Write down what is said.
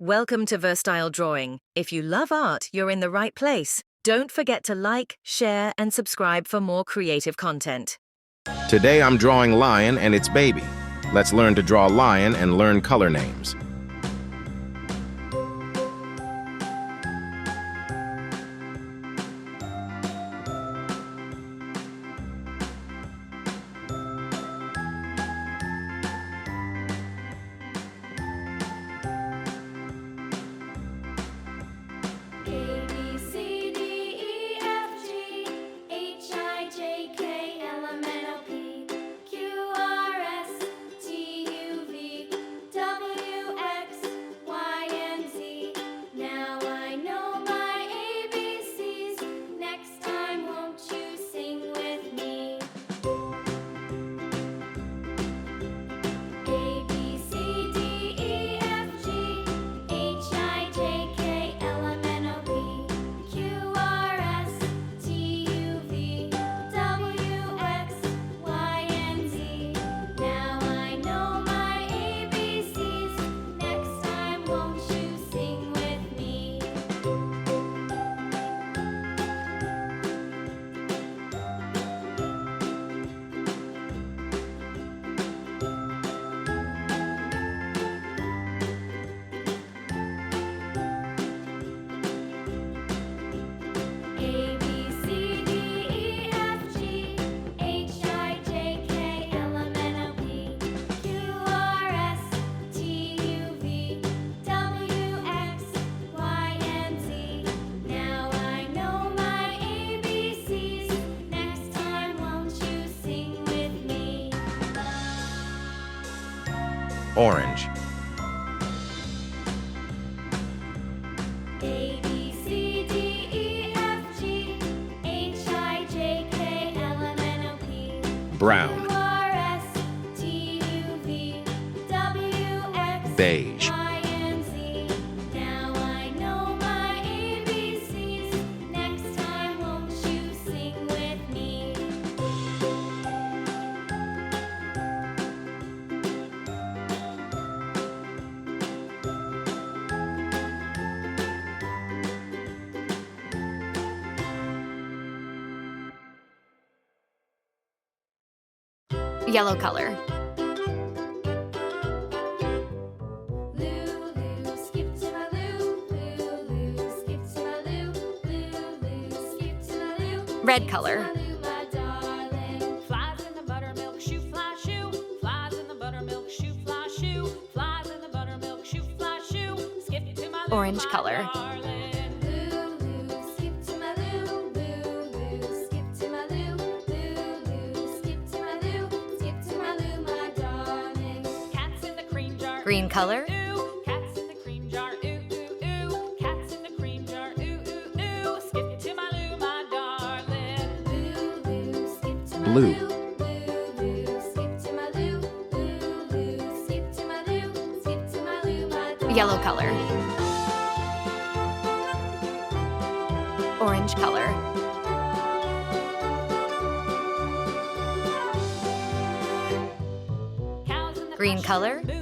Welcome to Verstyle Drawing. If you love art, you're in the right place. Don't forget to like, share, and subscribe for more creative content. Today I'm drawing lion and its baby. Let's learn to draw lion and learn color names. Orange. A, B, C, D, E, F, G, H, I, J, K, L, M, N, O, P, Brown. Q, R, S, T, U, V, W, X, Beige. Y, and Z. Now I know my ABCs. Next time, won't you sing with me? Yellow color. Lulu, skip to my loo. Lulu, skip to my loo. Lulu, skip to my loo. Red color. My darling. Flies in the buttermilk shoe, fly shoe. Flies in the buttermilk shoe, fly shoe. Flies in the buttermilk shoe, fly shoe. Skip to my loo, Orange my color. darling. Lulu, skip to my loo. Lulu, skip to my loo. Lulu, skip to my loo. Skip to my loo, my darling. Cats in the cream jar. Green ooh, color. Ooh, cats in the cream jar. Ooh, ooh, ooh. Cats in the cream jar. Ooh, ooh, ooh. Skip to my loo, my darling. Lulu, skip to my Blue. loo. Lulu, skip to my loo. Lulu, skip to my loo. Skip to my loo, my darling. Yellow color. Orange color. Cows in the Green pasture. color. Boo,